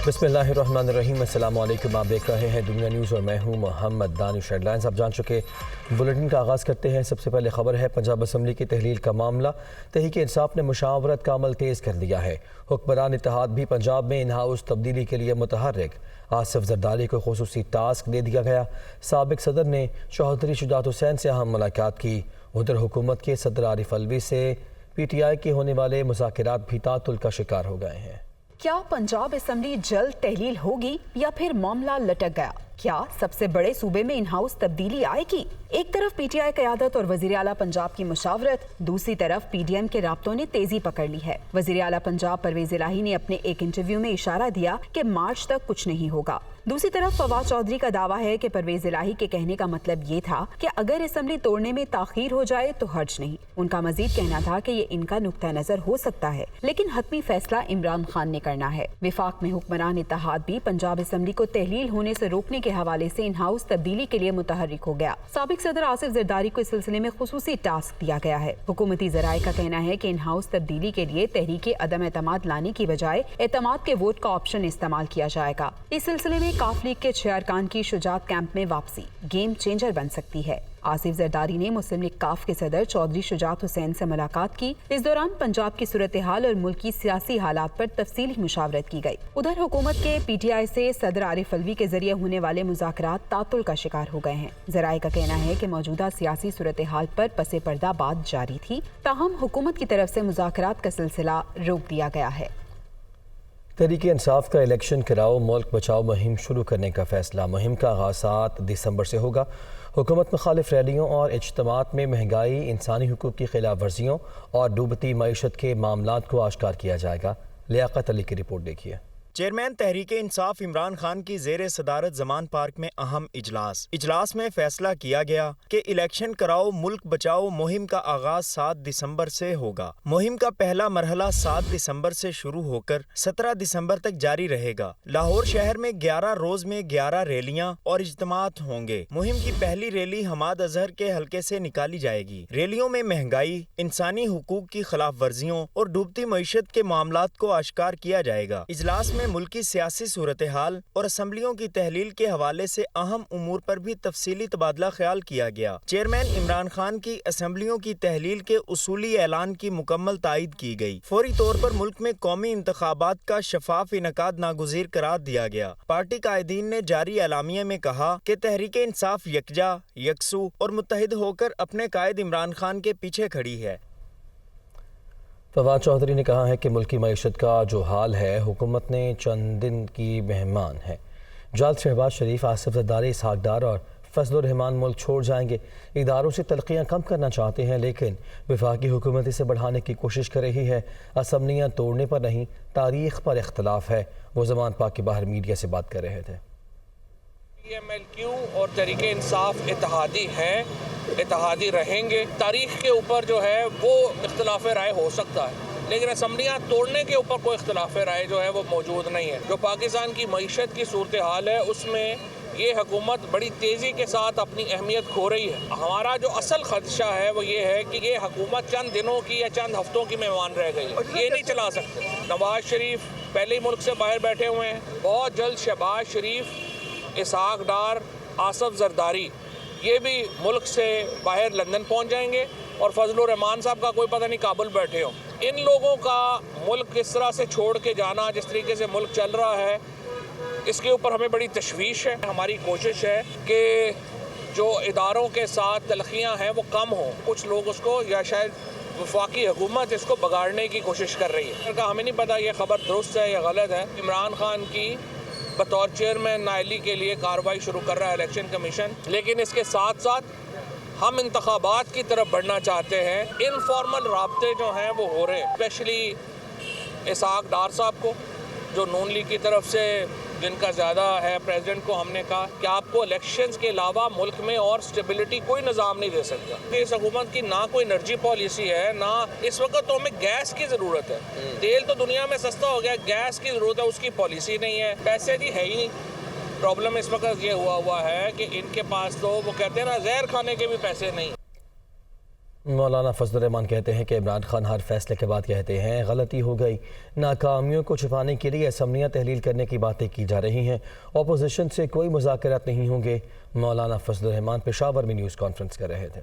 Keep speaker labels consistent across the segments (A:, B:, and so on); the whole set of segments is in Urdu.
A: بسم اللہ الرحمن الرحیم، السلام علیکم۔ آپ دیکھ رہے ہیں دنیا نیوز اور میں ہوں محمد دانش۔ ہیڈ لائنز آپ جان چکے، بلیٹن کا آغاز کرتے ہیں۔ سب سے پہلے خبر ہے پنجاب اسمبلی کی تحلیل کا معاملہ۔ تحریک انصاف نے مشاورت کا عمل تیز کر دیا ہے۔ حکمران اتحاد بھی پنجاب میں ان ہاؤس تبدیلی کے لیے متحرک۔ آصف زرداری کو خصوصی ٹاسک دے دیا گیا۔ سابق صدر نے چوہدری شجاعت حسین سے اہم ملاقات کی۔ ادھر حکومت کے صدر عارف علوی سے پی ٹی آئی کے ہونے والے مذاکرات بھی تعطل کا شکار ہو گئے ہیں۔
B: کیا پنجاب اسمبلی جلد تحلیل ہوگی یا پھر معاملہ لٹک گیا؟ کیا سب سے بڑے صوبے میں ان ہاؤس تبدیلی آئے گی؟ ایک طرف پی ٹی آئی قیادت اور وزیر اعلیٰ پنجاب کی مشاورت، دوسری طرف پی ڈی ایم کے رابطوں نے تیزی پکڑ لی ہے۔ وزیر اعلیٰ پنجاب پرویز الہی نے اپنے ایک انٹرویو میں اشارہ دیا کہ مارچ تک کچھ نہیں ہوگا۔ دوسری طرف فواد چودھری کا دعویٰ ہے کہ پرویز الہی کے کہنے کا مطلب یہ تھا کہ اگر اسمبلی توڑنے میں تاخیر ہو جائے تو حرج نہیں۔ ان کا مزید کہنا تھا کہ یہ ان کا نقطہ نظر ہو سکتا ہے، لیکن حتمی فیصلہ عمران خان نے کرنا ہے۔ وفاق میں حکمران اتحاد بھی پنجاب اسمبلی کو تحلیل ہونے سے روکنے کے حوالے سے ان ہاؤس تبدیلی کے لیے متحرک ہو گیا۔ سابق صدر آصف زرداری کو اس سلسلے میں خصوصی ٹاسک دیا گیا ہے۔ حکومتی ذرائع کا کہنا ہے کہ ان ہاؤس تبدیلی کے لیے تحریک عدم اعتماد لانے کی بجائے اعتماد کے ووٹ کا آپشن استعمال کیا جائے گا۔ اس سلسلے میں کاف لیگ کے 6 ارکان کی شجاعت کیمپ میں واپسی گیم چینجر بن سکتی ہے۔ آصف زرداری نے مسلم لیگ کاف کے صدر چودھری شجاعت حسین سے ملاقات کی۔ اس دوران پنجاب کی صورتحال اور ملک کی سیاسی حالات پر تفصیلی مشاورت کی گئی۔ ادھر حکومت کے پی ٹی آئی سے صدر عارف علوی کے ذریعے ہونے والے مذاکرات تعطل کا شکار ہو گئے ہیں۔ ذرائع کا کہنا ہے کہ موجودہ سیاسی صورتحال پر پس پردہ بات جاری تھی، تاہم حکومت کی طرف سے مذاکرات کا سلسلہ روک دیا گیا ہے۔
A: تحریک انصاف کا الیکشن کراؤ ملک بچاؤ مہم شروع کرنے کا فیصلہ۔ مہم کا آغاز 7 دسمبر سے ہوگا۔ حکومت مخالف ریلیوں اور اجتماعات میں مہنگائی، انسانی حقوق کی خلاف ورزیوں اور ڈوبتی معیشت کے معاملات کو آشکار کیا جائے گا۔ لیاقت علی کی رپورٹ دیکھیے۔
C: چیئرمین تحریک انصاف عمران خان کی زیر صدارت زمان پارک میں اہم اجلاس میں فیصلہ کیا گیا کہ الیکشن کراؤ ملک بچاؤ مہم کا آغاز 7 دسمبر سے ہوگا۔ مہم کا پہلا مرحلہ 7 دسمبر سے شروع ہو کر 17 دسمبر تک جاری رہے گا۔ لاہور شہر میں 11 روز میں 11 ریلیاں اور اجتماعات ہوں گے۔ مہم کی پہلی ریلی حماد اظہر کے حلقے سے نکالی جائے گی۔ ریلیوں میں مہنگائی، انسانی حقوق کی خلاف ورزیوں اور ڈوبتی معیشت کے معاملات کو آشکار کیا جائے گا۔ اجلاس میں ملکی سیاسی صورتحال اور اسمبلیوں کی تحلیل کے حوالے سے اہم امور پر بھی تفصیلی تبادلہ خیال کیا گیا۔ چیئرمین عمران خان کی اسمبلیوں کی تحلیل کے اصولی اعلان کی مکمل تائید کی گئی۔ فوری طور پر ملک میں قومی انتخابات کا شفاف انعقاد ناگزیر قرار دیا گیا۔ پارٹی قائدین نے جاری اعلامیے میں کہا کہ تحریک انصاف یکجا، یکسو اور متحد ہو کر اپنے قائد عمران خان کے پیچھے کھڑی ہے۔
A: فواد چودھری نے کہا ہے کہ ملکی معیشت کا جو حال ہے حکومت نے چند دن کی مہمان ہے۔ جلد شہباز شریف، آصف زرداری، اسحاق ڈار اور فضل الرحمان ملک چھوڑ جائیں گے۔ اداروں سے تلخیاں کم کرنا چاہتے ہیں، لیکن وفاقی حکومت اسے بڑھانے کی کوشش کر رہی ہے۔ اسمبلیاں توڑنے پر نہیں، تاریخ پر اختلاف ہے۔ وہ زمان پاک کے باہر میڈیا سے بات کر رہے تھے۔
D: پی ایم ایل کیو اور تحریک انصاف اتحادی ہیں، اتحادی رہیں گے۔ تاریخ کے اوپر جو ہے وہ اختلاف رائے ہو سکتا ہے، لیکن اسمبلیاں توڑنے کے اوپر کوئی اختلاف رائے جو ہے وہ موجود نہیں ہے۔ جو پاکستان کی معیشت کی صورتحال ہے اس میں یہ حکومت بڑی تیزی کے ساتھ اپنی اہمیت کھو رہی ہے۔ ہمارا جو اصل خدشہ ہے وہ یہ ہے کہ یہ حکومت چند دنوں کی یا چند ہفتوں کی مہمان رہ گئی ہے، یہ نہیں چلا سکتے۔ نواز شریف پہلے ہی ملک سے باہر بیٹھے ہوئے ہیں، بہت جلد شہباز شریف، اسحاق ڈار، آصف زرداری یہ بھی ملک سے باہر لندن پہنچ جائیں گے، اور فضل الرحمان صاحب کا کوئی پتہ نہیں کابل بیٹھے ہوں۔ ان لوگوں کا ملک کس طرح سے چھوڑ کے جانا، جس طریقے سے ملک چل رہا ہے، اس کے اوپر ہمیں بڑی تشویش ہے۔ ہماری کوشش ہے کہ جو اداروں کے ساتھ تلخیاں ہیں وہ کم ہوں۔ کچھ لوگ اس کو، یا شاید وفاقی حکومت اس کو بگاڑنے کی کوشش کر رہی ہے۔ ہمیں نہیں پتہ یہ خبر درست ہے یا غلط ہے۔ عمران خان کی بطور چیئرمین نائلی کے لیے کارروائی شروع کر رہا ہے الیکشن کمیشن، لیکن اس کے ساتھ ساتھ ہم انتخابات کی طرف بڑھنا چاہتے ہیں۔ انفارمل رابطے جو ہیں وہ ہو رہے ہیں، اسپیشلی اسحاق ڈار صاحب کو، جو نون لیگ کی طرف سے جن کا زیادہ ہے، پریزیڈنٹ کو ہم نے کہا کہ آپ کو الیکشنز کے علاوہ ملک میں اور سٹیبلٹی کوئی نظام نہیں دے سکتا۔ اس حکومت کی نہ کوئی انرجی پالیسی ہے، نہ اس وقت تو ہمیں گیس کی ضرورت ہے۔ تیل تو دنیا میں سستا ہو گیا، گیس کی ضرورت ہے، اس کی پالیسی نہیں ہے، پیسے جی ہے ہی نہیں۔ پرابلم اس وقت یہ ہوا ہے کہ ان کے پاس تو وہ کہتے ہیں نا زہر کھانے کے بھی پیسے نہیں۔
A: مولانا فضل الرحمان کہتے ہیں کہ عمران خان ہر فیصلے کے بعد کہتے ہیں غلطی ہو گئی، ناکامیوں کو چھپانے کے لیے اسمبلیاں تحلیل کرنے کی باتیں کی جا رہی ہیں، اپوزیشن سے کوئی مذاکرات نہیں ہوں گے۔ مولانا فضل الرحمان پشاور میں نیوز کانفرنس کر رہے تھے۔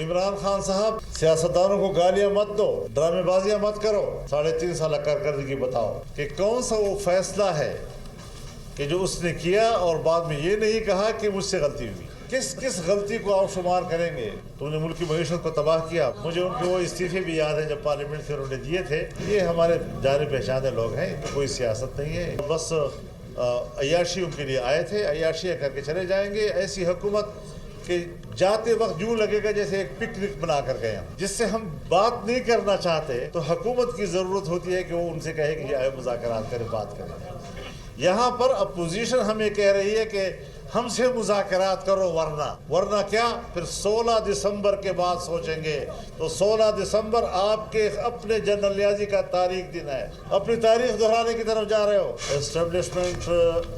E: عمران خان صاحب سیاستدانوں کو گالیاں مت دو، ڈرامے بازیاں مت کرو، 3.5 سال کارکردگی بتاؤ کہ کون سا وہ فیصلہ ہے کہ جو اس نے کیا اور بعد میں یہ نہیں کہا کہ مجھ سے غلطی ہوئی۔ کس غلطی کو آپ شمار کریں گے؟ تو نے ملک کی معیشت کو تباہ کیا۔ مجھے ان کے وہ استعفے بھی یاد ہیں جب پارلیمنٹ سے انہوں نے دیے تھے۔ یہ ہمارے جانے پہچانے لوگ ہیں، ان کی کوئی سیاست نہیں ہے، بس عیاشی ان کے لیے آئے تھے، عیاشیاں کر کے چلے جائیں گے۔ ایسی حکومت کہ جاتے وقت یوں لگے گا جیسے ایک پکنک بنا کر گئے ہم، جس سے ہم بات نہیں کرنا چاہتے، تو حکومت کی ضرورت ہوتی ہے کہ وہ ان سے کہے کہ آئے مذاکرات کریں، بات کریں۔ یہاں پر اپوزیشن ہمیں کہہ رہی ہے کہ ہم سے مذاکرات کرو، ورنہ کیا؟ پھر 16 دسمبر کے بعد سوچیں گے۔ تو 16 دسمبر آپ کے اپنے جنرل نیازی کا تاریخ دن ہے، اپنی تاریخ دہرانے کی طرف جا رہے ہو۔ اسٹیبلشمنٹ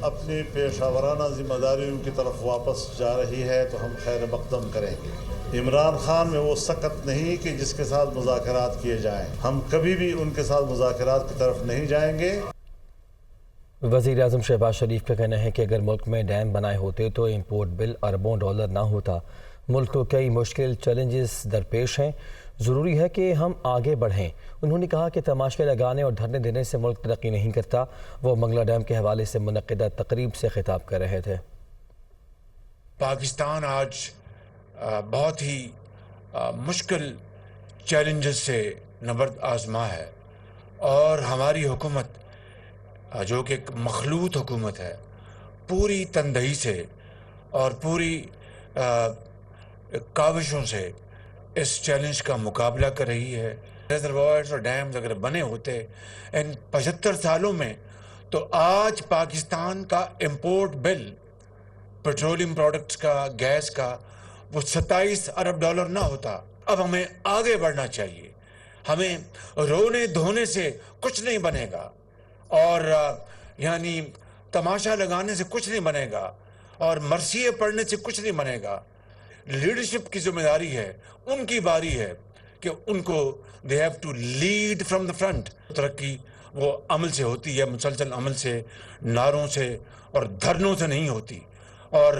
E: اپنی پیشہ ورانہ ذمہ داریوں کی طرف واپس جا رہی ہے تو ہم خیر مقدم کریں گے۔ عمران خان میں وہ سکت نہیں کہ جس کے ساتھ مذاکرات کیے جائیں، ہم کبھی بھی ان کے ساتھ مذاکرات کی طرف نہیں جائیں گے۔
A: وزیر اعظم شہباز شریف کا کہنا ہے کہ اگر ملک میں ڈیم بنائے ہوتے تو امپورٹ بل اربوں ڈالر نہ ہوتا۔ ملک کو کئی مشکل چیلنجز درپیش ہیں، ضروری ہے کہ ہم آگے بڑھیں۔ انہوں نے کہا کہ تماشے لگانے اور دھرنے دینے سے ملک ترقی نہیں کرتا۔ وہ منگلا ڈیم کے حوالے سے منعقدہ تقریب سے خطاب کر رہے تھے۔
F: پاکستان آج بہت ہی مشکل چیلنجز سے نبرد آزما ہے، اور ہماری حکومت جو کہ ایک مخلوط حکومت ہے، پوری تندہی سے اور پوری کاوشوں سے اس چیلنج کا مقابلہ کر رہی ہے۔ ریزروائرز اور ڈیمز اگر بنے ہوتے ان 75 سالوں میں تو آج پاکستان کا امپورٹ بل پیٹرولیم پروڈکٹس کا، گیس کا، وہ 27 ارب ڈالر نہ ہوتا۔ اب ہمیں آگے بڑھنا چاہیے۔ ہمیں رونے دھونے سے کچھ نہیں بنے گا، اور یعنی تماشا لگانے سے کچھ نہیں بنے گا، اور مرثیے پڑھنے سے کچھ نہیں بنے گا۔ لیڈرشپ کی ذمہ داری ہے، ان کی باری ہے کہ ان کو they have to lead from the front۔ ترقی وہ عمل سے ہوتی ہے، مسلسل عمل سے، نعروں سے اور دھرنوں سے نہیں ہوتی، اور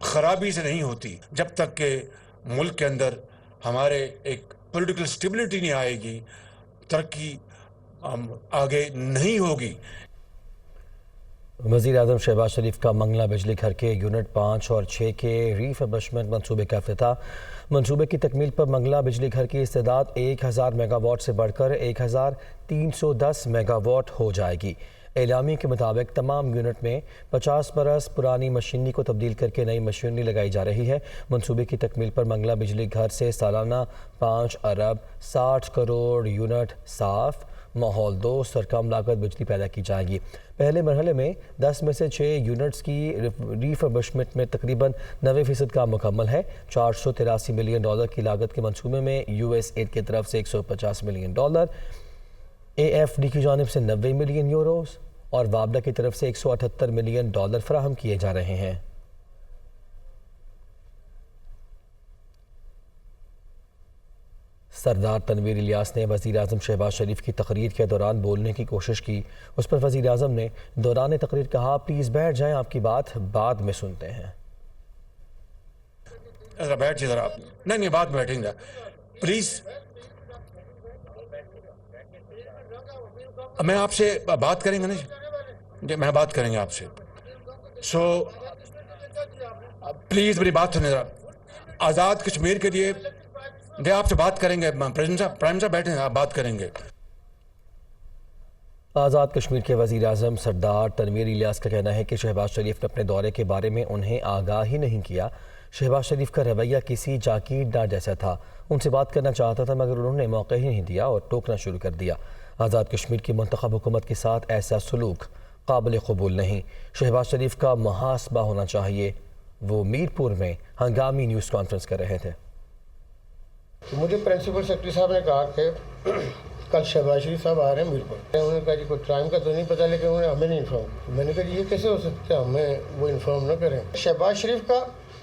F: خرابی سے نہیں ہوتی۔ جب تک کہ ملک کے اندر ہمارے ایک پولیٹیکل سٹیبلٹی نہیں آئے گی، ترقی آگے نہیں ہوگی۔
A: وزیر اعظم شہباز شریف کا منگلا بجلی گھر کے یونٹ 5 اور 6 کے ریفربشمنٹ منصوبے کا افتتاح۔ منصوبے کی تکمیل پر منگلا بجلی گھر کی استعداد 1000 میگا واٹ سے بڑھ کر 1310 میگا واٹ ہو جائے گی۔ اعلامیے کے مطابق تمام یونٹ میں 50 برس پرانی مشینری کو تبدیل کر کے نئی مشینری لگائی جا رہی ہے۔ منصوبے کی تکمیل پر منگلا بجلی گھر سے سالانہ 5 ارب 60 کروڑ یونٹ صاف، ماحول دوست اور کم لاگت بجلی پیدا کی جائے گی۔ پہلے مرحلے میں 10 میں سے 6 یونٹس کی ریفربشمنٹ میں تقریباً 90% کام مکمل ہے۔ $483 ملین کی لاگت کے منصوبے میں USAID کی طرف سے $150 ملین، AFD کی جانب سے 90 ملین یوروز اور وابڈا کی طرف سے $178 ملین فراہم کیے جا رہے ہیں۔ سردار تنویر الیاس نے وزیر اعظم شہباز شریف کی تقریر کے دوران بولنے کی کوشش کی۔ اس پر وزیر اعظم نے دوران تقریر کہا، پلیز بیٹھ جائیں، آپ کی بات بعد میں سنتے ہیں۔
F: بیٹھ جائیں ذرا، نہیں بعد میں بیٹھیں گے، پلیز۔ میں آپ سے بات کریں گے نا، میں بات کریں گے آپ سے، سو پلیز میری بات سنیں ذرا۔ آزاد کشمیر کے لیے آپ سے بات کریں گے، پرائم صاحب بیٹھیں گے، آپ بات کریں گے۔
A: آزاد کشمیر کے وزیر اعظم سردار تنویر الیاس کا کہنا ہے کہ شہباز شریف نے اپنے دورے کے بارے میں انہیں آگاہ ہی نہیں کیا۔ شہباز شریف کا رویہ کسی جاکیر ڈار جیسا تھا، ان سے بات کرنا چاہتا تھا مگر انہوں نے موقع ہی نہیں دیا اور ٹوکنا شروع کر دیا۔ آزاد کشمیر کی منتخب حکومت کے ساتھ ایسا سلوک قابل قبول نہیں، شہباز شریف کا محاسبہ ہونا چاہیے۔ وہ میرپور میں ہنگامی نیوز کانفرنس کر رہے تھے۔
G: مجھے پرنسپل سیکرٹری صاحب نے کہا کہ کل شہباز شریف صاحب آ رہے ہیں میرپور۔ انہوں نے کہا جی کوئی ٹائم کا تو نہیں پتہ، لیکن انہوں نے ہمیں نہیں انفارم۔ میں نے کہا جی یہ کیسے ہو سکتا ہے، ہمیں وہ انفارم نہ کریں۔ شہباز شریف کا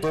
H: 2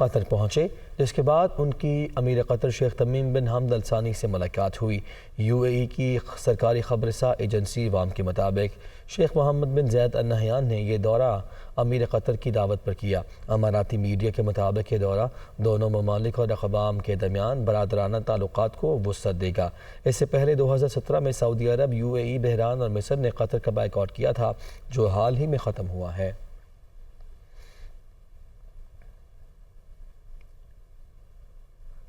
A: قطر پہنچے، جس کے بعد ان کی امیر قطر شیخ تمیم بن حمد الثانی سے ملاقات ہوئی۔ UAE کی سرکاری خبررساں ایجنسی وام کے مطابق شیخ محمد بن زید ال نہیان نے یہ دورہ امیر قطر کی دعوت پر کیا۔ اماراتی میڈیا کے مطابق یہ دورہ دونوں ممالک اور اقوام کے درمیان برادرانہ تعلقات کو وسعت دے گا۔ اس سے پہلے 2017 میں سعودی عرب، UAE، بحران اور مصر نے قطر کا بائیکاٹ کیا تھا، جو حال ہی میں ختم ہوا ہے۔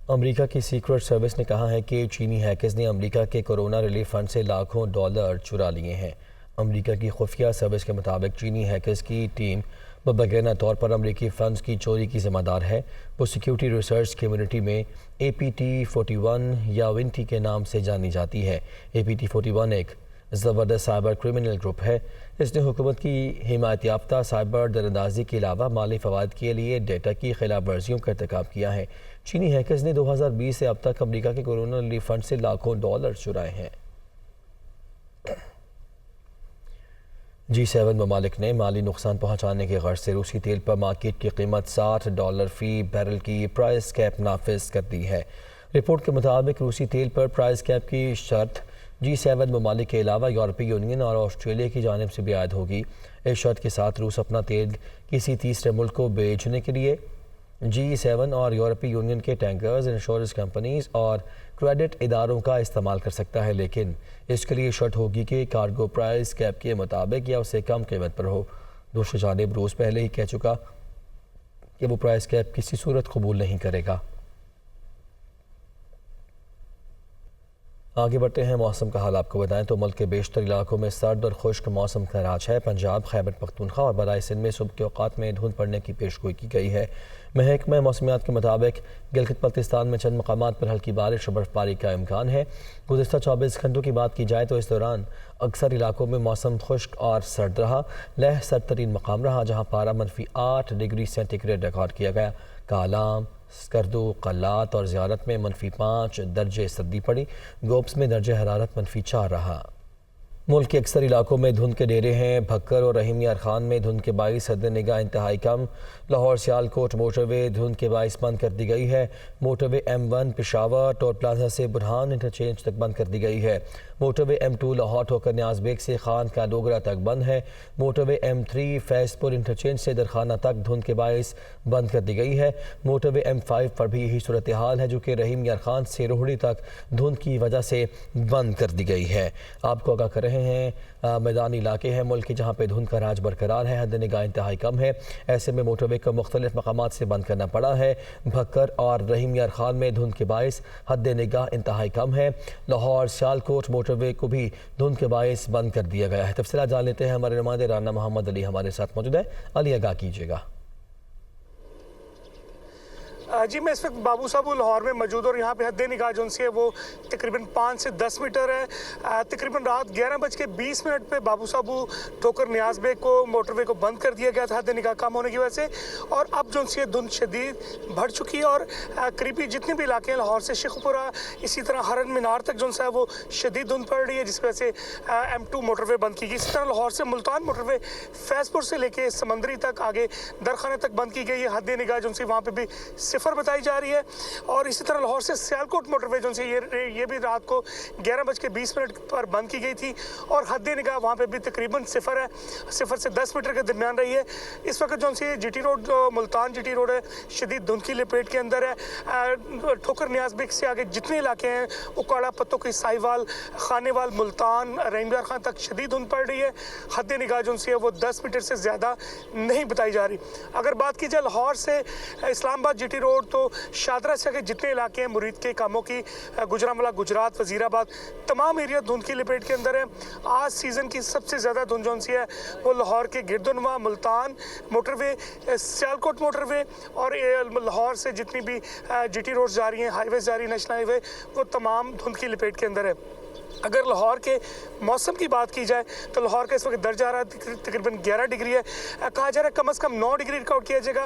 A: امریکہ کی سیکرٹ سروس نے کہا ہے کہ چینی ہیکرز نے امریکہ کے کورونا ریلیف فنڈ سے لاکھوں ڈالر چرا لیے ہیں۔ امریکہ کی خفیہ سروس کے مطابق چینی ہیکرز کی ٹیم مبینہ طور پر امریکی فنڈز کی چوری کی ذمہ دار ہے۔ وہ سیکیورٹی ریسرچ کمیونٹی میں APT41 یا ونٹی کے نام سے جانی جاتی ہے۔ APT41 ایک زبردست سائبر کرمنل گروپ ہے۔ اس نے حکومت کی حمایت یافتہ سائبر دراندازی کے علاوہ مالی فوائد کے لیے ڈیٹا کی خلاف ورزیوں کا ارتکاب کیا ہے۔ چینی ہیکرز نے 2020 سے اب تک امریکہ کے کورونا ریلیف فنڈ سے لاکھوں ڈالر چرائے ہیں۔ G7 ممالک نے مالی نقصان پہنچانے کے غرض سے روسی تیل پر مارکیٹ کی قیمت $60 فی بیرل کی پرائس کیپ نافذ کر دی ہے۔ رپورٹ کے مطابق روسی تیل پر پرائس کیپ کی شرط G7 ممالک کے علاوہ یورپی یونین اور آسٹریلیا کی جانب سے بھی عائد ہوگی۔ اس شرط کے ساتھ روس اپنا تیل کسی تیسرے ملک کو بیچنے کے لیے G7 اور یورپی یونین کے ٹینکرز، انشورنس کمپنیز اور کریڈٹ اداروں کا استعمال کر سکتا ہے، لیکن اس کے لیے شرط ہوگی کہ کارگو پرائس کیپ کے مطابق یا اسے کم قیمت پر ہو۔ دوسری جانب روس پہلے ہی کہہ چکا کہ وہ پرائس کیپ کسی صورت قبول نہیں کرے گا۔ آگے بڑھتے ہیں، موسم کا حال آپ کو بتائیں تو ملک کے بیشتر علاقوں میں سرد اور خشک موسم کا راج ہے۔ پنجاب، خیبر پختونخوا اور برائے سندھ میں صبح کے اوقات میں دھند پڑنے کی پیشگوئی کی گئی ہے۔ محکمہ موسمیات کے مطابق گلگت بلتستان میں چند مقامات پر ہلکی بارش اور برف باری کا امکان ہے۔ گزشتہ 24 گھنٹوں کی بات کی جائے تو اس دوران اکثر علاقوں میں موسم خشک اور سرد رہا۔ لیہ سرد ترین مقام رہا جہاں پارہ -8 ڈگری سینٹی گریڈ ریکارڈ کیا گیا۔ کالام، سکردو، قلات اور زیارت میں -5 درجے سردی پڑی۔ گوبس میں درجہ حرارت -4 رہا۔ ملک کے اکثر علاقوں میں دھند کے ڈیرے ہیں۔ بھکر اور رحیم یار خان میں دھند کے باعث حد نگاہ انتہائی کم۔ لاہور سیالکوٹ موٹر وے دھند کے باعث بند کر دی گئی ہے۔ موٹر وے M1 پشاور ٹول پلازا سے برہان انٹرچینج تک بند کر دی گئی ہے۔ موٹر وے M2 لاہور ہوکر نیاز بیگ سے خان کا ڈوگرہ تک بند ہے۔ موٹر وے M3 فیض پور انٹرچینج سے درخانہ تک دھند کے باعث بند کر دی گئی ہے۔ موٹر وے M5 پر بھی یہی صورتحال ہے جو کہ رحیم یار خان سے روہڑی تک دھند کی وجہ سے بند کر دی گئی ہے۔ آپ کو آگاہ کر رہے ہیں میدانی علاقے ہیں ملک کے جہاں پہ دھند کا راج برقرار ہے، حد نگاہ انتہائی کم ہے، ایسے میں موٹر وے کو مختلف مقامات سے بند کرنا پڑا ہے۔ بھکر اور رحیم یار خان میں دھند کے باعث حد نگاہ انتہائی کم ہے۔ لاہور سیالکوٹ موٹر وے کو بھی دھند کے باعث بند کر دیا گیا ہے۔ تفصیلات جان لیتے ہیں، ہمارے نمائندے رانا محمد علی ہمارے ساتھ موجود ہے۔ علی آگاہ کیجیے گا۔
I: جی میں اس وقت بابو صاحب لاہور میں موجود اور یہاں پہ حد نگاہ جو ہے وہ تقریباً 5 سے 10 میٹر ہے۔ تقریباً رات 11:20 پہ بابو صاحب ٹھوکر نیاز بیگ کو موٹر وے کو بند کر دیا گیا تھا حد نگاہ کم ہونے کی وجہ سے، اور اب جو ہے دھند شدید بڑھ چکی ہے اور قریبی جتنے بھی علاقے ہیں لاہور سے شیخ پورہ اسی طرح ہرن مینار تک جو ہے وہ شدید دھند پڑ رہی ہے، جس وجہ سے M2 موٹر وے بند کی گئی۔ اسی طرح لاہور سے ملتان موٹر وے فیض پور سے لے کے سمندری تک آگے درخانہ تک بند کی گئی ہے۔ حد نگاہ جو ہے وہاں پہ بھی صفر بتائی جا رہی ہے، اور اسی طرح لاہور سے سیالکوٹ موٹر وے جو ہے یہ بھی رات کو 11:20 پر بند کی گئی تھی، اور حد نگاہ وہاں پہ بھی تقریباً صفر ہے، 0 سے 10 میٹر کے درمیان رہی ہے۔ اس وقت جو ہے G T road Multan G T road ہے شدید دھند کی لپیٹ کے اندر ہے۔ ٹھوکر نیاز بیگ سے آگے جتنے علاقے ہیں اکاڑا پتوں کی سائی وال، خانے وال، ملتان، رحیم یار خان تک شدید دھند پڑ رہی ہے۔ حد نگاہ جو ہے وہ 10 میٹر سے زیادہ نہیں بتائی جا رہی۔ اگر بات کی جائے لاہور سے اسلام آباد جی ٹی روڈ تو شادرہ سے آگے جتنے علاقے ہیں مرید کے کاموں کی، گجرانوالہ، گجرات، وزیر آباد، تمام ایریا دھند کی لپیٹ کے اندر ہے۔ آج سیزن کی سب سے زیادہ دھند جو ہے وہ لاہور کے گردنوا، ملتان موٹر وے، سیالکوٹ موٹر وے اور لاہور سے جتنی بھی جی ٹی روڈز جا رہی ہیں، ہائی ویز جا رہی ہیں، نیشنل ہائی وے، وہ تمام دھند کی لپیٹ کے اندر ہے۔ اگر لاہور کے موسم کی بات کی جائے تو لاہور کا اس وقت درجہ حرارت تقریباً 11 ڈگری ہے۔ کہا جا رہا ہے کم از کم 9 ڈگری ریکارڈ کیا جائے گا۔